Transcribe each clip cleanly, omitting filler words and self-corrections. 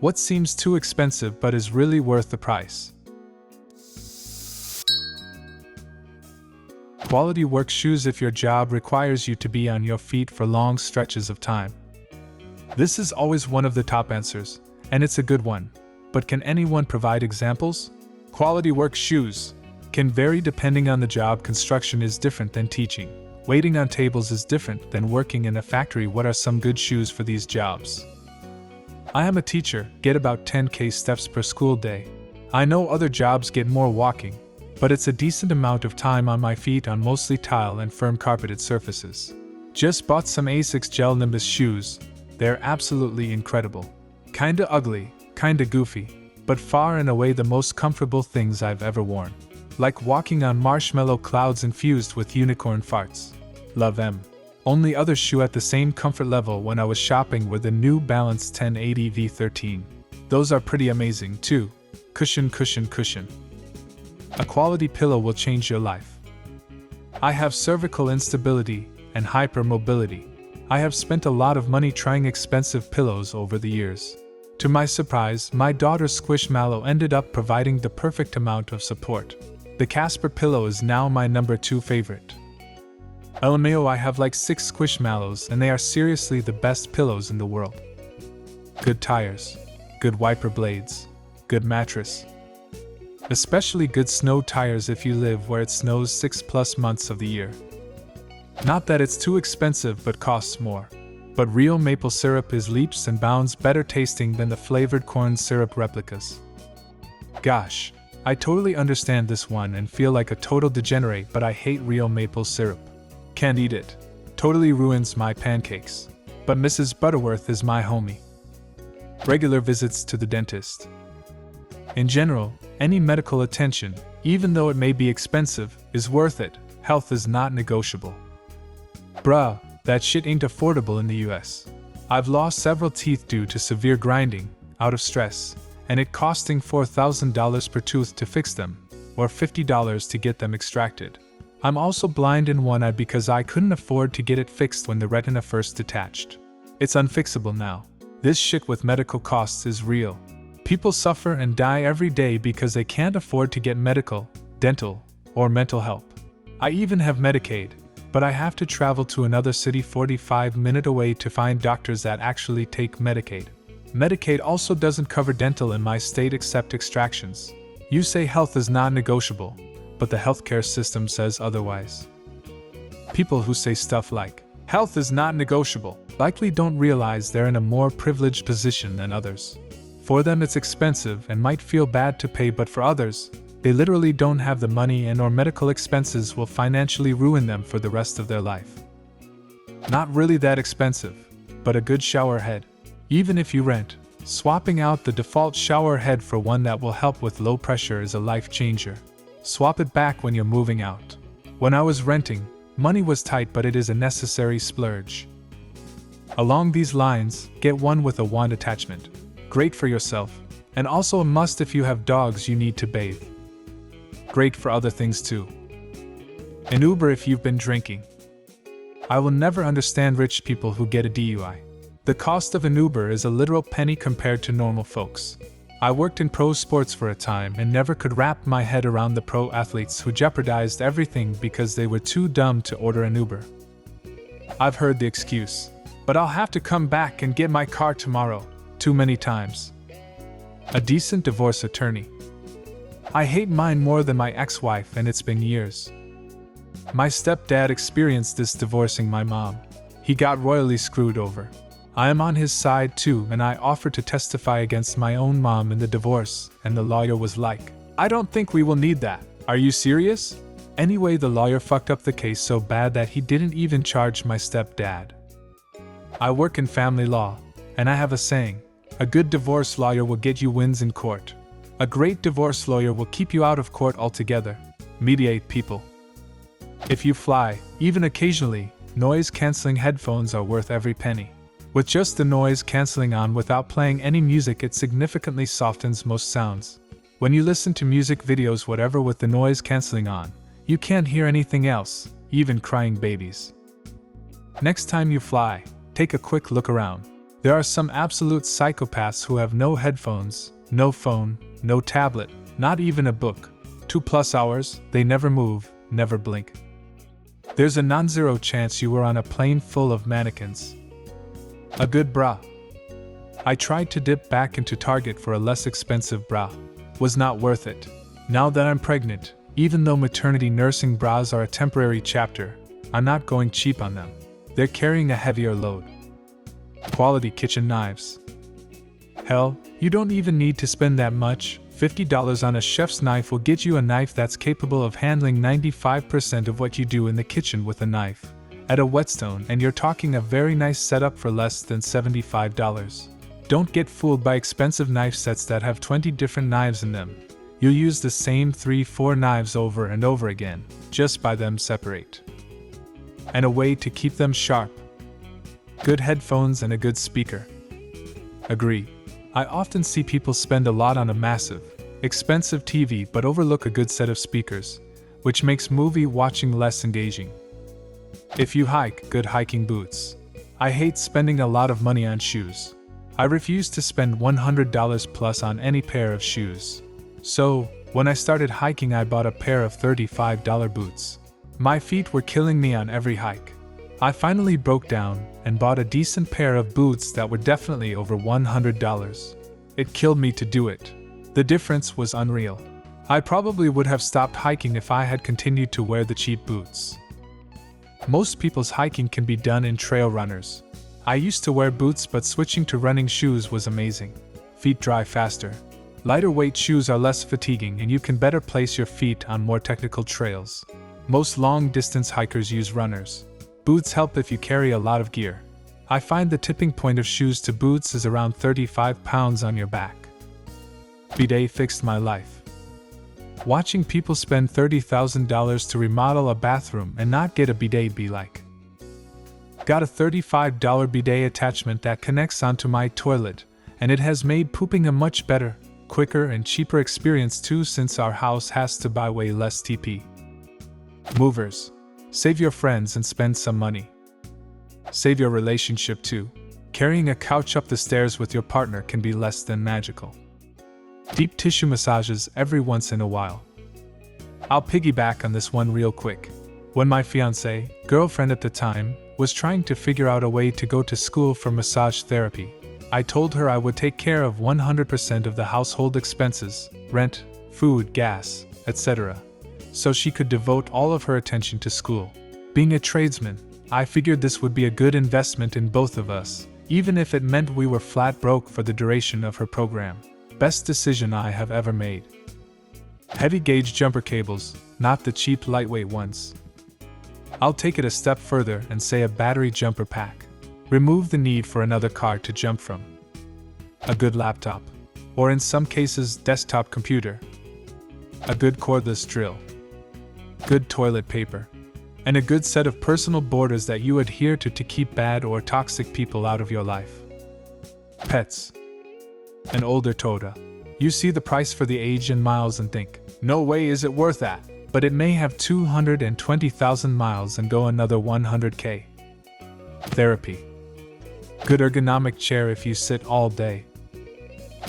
What seems too expensive but is really worth the price? Quality work shoes if your job requires you to be on your feet for long stretches of time. This is always one of the top answers, and it's a good one. But can anyone provide examples? Quality work shoes can vary depending on the job. Construction is different than teaching. Waiting on tables is different than working in a factory. What are some good shoes for these jobs? I am a teacher, get about 10k steps per school day. I know other jobs get more walking, but it's a decent amount of time on my feet on mostly tile and firm carpeted surfaces. Just bought some Asics Gel Nimbus shoes. They're absolutely incredible. Kinda ugly, kinda goofy, but far and away the most comfortable things I've ever worn. Like walking on marshmallow clouds infused with unicorn farts. Love them. Only other shoe at the same comfort level when I was shopping were the New Balance 1080 V13. Those are pretty amazing too. Cushion, cushion, cushion. A quality pillow will change your life. I have cervical instability and hypermobility. I have spent a lot of money trying expensive pillows over the years. To my surprise, my daughter's Squishmallow ended up providing the perfect amount of support. The Casper pillow is now my number 2 favorite. LMAO, I have like 6 Squishmallows and they are seriously the best pillows in the world. Good tires, good wiper blades, good mattress. Especially good snow tires if you live where it snows 6+ months of the year. Not that it's too expensive but costs more. But real maple syrup is leaps and bounds better tasting than the flavored corn syrup replicas. Gosh, I totally understand this one and feel like a total degenerate, but I hate real maple syrup. Can't eat it. Totally ruins my pancakes. But Mrs. Butterworth is my homie. Regular visits to the dentist. In general, any medical attention, even though it may be expensive, is worth it. Health is not negotiable. Bruh, that shit ain't affordable in the US. I've lost several teeth due to severe grinding, out of stress, and it costing $4,000 per tooth to fix them, or $50 to get them extracted. I'm also blind in one eye because I couldn't afford to get it fixed when the retina first detached. It's unfixable now. This shit with medical costs is real. People suffer and die every day because they can't afford to get medical, dental, or mental help. I even have Medicaid, but I have to travel to another city 45 minutes away to find doctors that actually take Medicaid. Medicaid also doesn't cover dental in my state except extractions. You say health is non-negotiable, but the healthcare system says otherwise. People who say stuff like, health is not negotiable, likely don't realize they're in a more privileged position than others. For them it's expensive and might feel bad to pay, but for others, they literally don't have the money and/or medical expenses will financially ruin them for the rest of their life. Not really that expensive, but a good shower head. Even if you rent, swapping out the default shower head for one that will help with low pressure is a life changer. Swap it back when you're moving out. When I was renting, money was tight, but it is a necessary splurge. Along these lines, get one with a wand attachment. Great for yourself, and also a must if you have dogs you need to bathe. Great for other things too. An Uber if you've been drinking. I will never understand rich people who get a DUI. The cost of an Uber is a literal penny compared to normal folks. I worked in pro sports for a time and never could wrap my head around the pro athletes who jeopardized everything because they were too dumb to order an Uber. I've heard the excuse, but I'll have to come back and get my car tomorrow, too many times. A decent divorce attorney. I hate mine more than my ex-wife, and it's been years. My stepdad experienced this divorcing my mom. He got royally screwed over. I am on his side too, and I offered to testify against my own mom in the divorce, and the lawyer was like, I don't think we will need that. Are you serious? Anyway, the lawyer fucked up the case so bad that he didn't even charge my stepdad. I work in family law, and I have a saying, a good divorce lawyer will get you wins in court. A great divorce lawyer will keep you out of court altogether. Mediate people. If you fly, even occasionally, noise-canceling headphones are worth every penny. With just the noise cancelling on without playing any music, it significantly softens most sounds. When you listen to music videos, whatever, with the noise cancelling on, you can't hear anything else, even crying babies. Next time you fly, take a quick look around. There are some absolute psychopaths who have no headphones, no phone, no tablet, not even a book. 2+ hours, they never move, never blink. There's a non-zero chance you were on a plane full of mannequins. A good bra. I tried to dip back into Target for a less expensive bra. Was not worth it. Now that I'm pregnant, even though maternity nursing bras are a temporary chapter, I'm not going cheap on them. They're carrying a heavier load. Quality kitchen knives. Hell, you don't even need to spend that much. $50 on a chef's knife will get you a knife that's capable of handling 95% of what you do in the kitchen with a knife. At a Whetstone, and you're talking a very nice setup for less than $75. Don't get fooled by expensive knife sets that have 20 different knives in them. You'll use the same 3-4 knives over and over again. Just buy them separate. And a way to keep them sharp. Good headphones and a good speaker. Agree. I often see people spend a lot on a massive, expensive TV but overlook a good set of speakers, which makes movie watching less engaging. If you hike, good hiking boots. I hate spending a lot of money on shoes. I refuse to spend $100 plus on any pair of shoes. So, when I started hiking, I bought a pair of $35 boots. My feet were killing me on every hike. I finally broke down and bought a decent pair of boots that were definitely over $100. It killed me to do it. The difference was unreal. I probably would have stopped hiking if I had continued to wear the cheap boots. Most people's hiking can be done in trail runners. I used to wear boots, but switching to running shoes was amazing. Feet dry faster. Lighter weight shoes are less fatiguing and you can better place your feet on more technical trails. Most long-distance hikers use runners. Boots help if you carry a lot of gear. I find the tipping point of shoes to boots is around 35 pounds on your back. Bidet fixed my life. Watching people spend $30,000 to remodel a bathroom and not get a bidet be like. Got a $35 bidet attachment that connects onto my toilet, and it has made pooping a much better, quicker and cheaper experience too, since our house has to buy way less TP. Movers. Save your friends and spend some money. Save your relationship too. Carrying a couch up the stairs with your partner can be less than magical. Deep tissue massages every once in a while. I'll piggyback on this one real quick. When my fiancée, girlfriend at the time, was trying to figure out a way to go to school for massage therapy, I told her I would take care of 100% of the household expenses, rent, food, gas, etc., so she could devote all of her attention to school. Being a tradesman, I figured this would be a good investment in both of us, even if it meant we were flat broke for the duration of her program. Best decision I have ever made. Heavy gauge jumper cables, not the cheap lightweight ones. I'll take it a step further and say a battery jumper pack. Remove the need for another card to jump from. A good laptop, or in some cases desktop computer. A good cordless drill. Good toilet paper. And a good set of personal borders that you adhere to keep bad or toxic people out of your life. Pets. An older Toyota. You see the price for the age and miles and think, no way is it worth that, but it may have 220,000 miles and go another 100K. Therapy. Good ergonomic chair if you sit all day.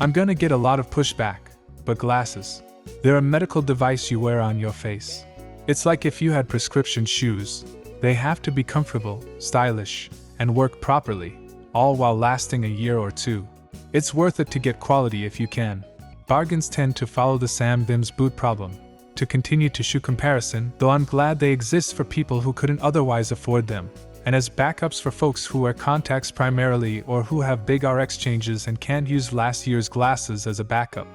I'm gonna get a lot of pushback, but glasses. They're a medical device you wear on your face. It's like if you had prescription shoes. They have to be comfortable, stylish, and work properly, all while lasting a year or two. It's worth it to get quality if you can. Bargains tend to follow the Sam Bim's boot problem. To continue to shoe comparison, though I'm glad they exist for people who couldn't otherwise afford them, and as backups for folks who wear contacts primarily or who have big RX changes and can't use last year's glasses as a backup.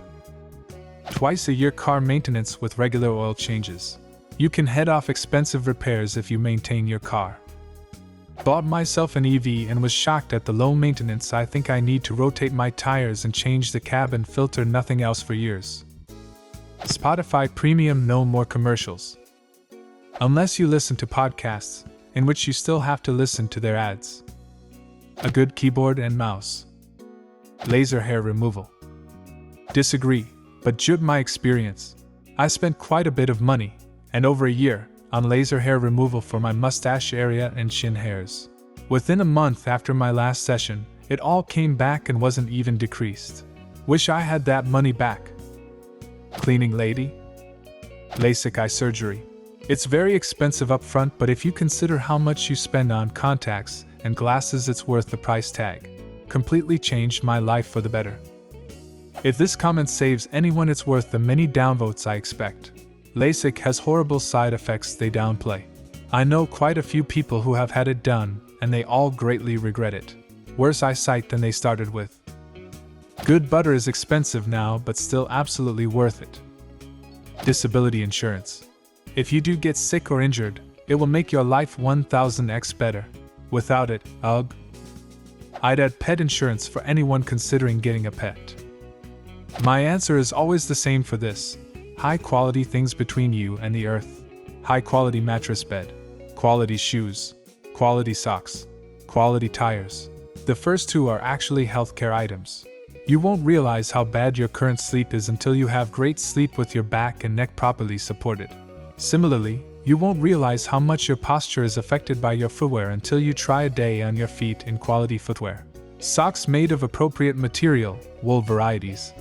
Twice a year car maintenance with regular oil changes. You can head off expensive repairs if you maintain your car. Bought myself an EV and was shocked at the low maintenance. I think I need to rotate my tires and change the cabin filter, nothing else for years. Spotify Premium, no more commercials. Unless you listen to podcasts, in which you still have to listen to their ads. A good keyboard and mouse. Laser hair removal. Disagree, but just my experience. I spent quite a bit of money, and over a year, on laser hair removal for my mustache area and chin hairs. Within a month after my last session, It all came back and wasn't even decreased. Wish I had that money back. Cleaning lady? LASIK eye surgery. It's very expensive up front, but if you consider how much you spend on contacts and glasses, it's worth the price tag. Completely changed my life for the better. If this comment saves anyone, it's worth the many downvotes I expect. LASIK has horrible side effects they downplay. I know quite a few people who have had it done, and they all greatly regret it. Worse eyesight than they started with. Good butter is expensive now, but still absolutely worth it. Disability insurance. If you do get sick or injured, it will make your life 1000x better. Without it, ugh. I'd add pet insurance for anyone considering getting a pet. My answer is always the same for this. High quality things between you and the earth. High quality mattress bed. Quality shoes. Quality socks. Quality tires. The first two are actually healthcare items. You won't realize how bad your current sleep is until you have great sleep with your back and neck properly supported. Similarly, you won't realize how much your posture is affected by your footwear until you try a day on your feet in quality footwear. Socks made of appropriate material, wool varieties,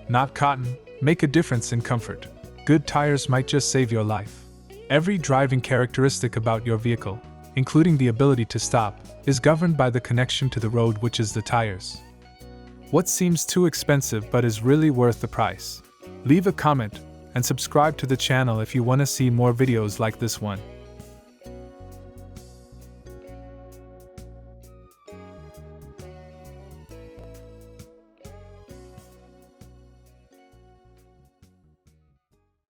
not cotton, make a difference in comfort. Good tires might just save your life. Every driving characteristic about your vehicle, including the ability to stop, is governed by the connection to the road, which is the tires. What seems too expensive but is really worth the price? Leave a comment and subscribe to the channel if you want to see more videos like this one.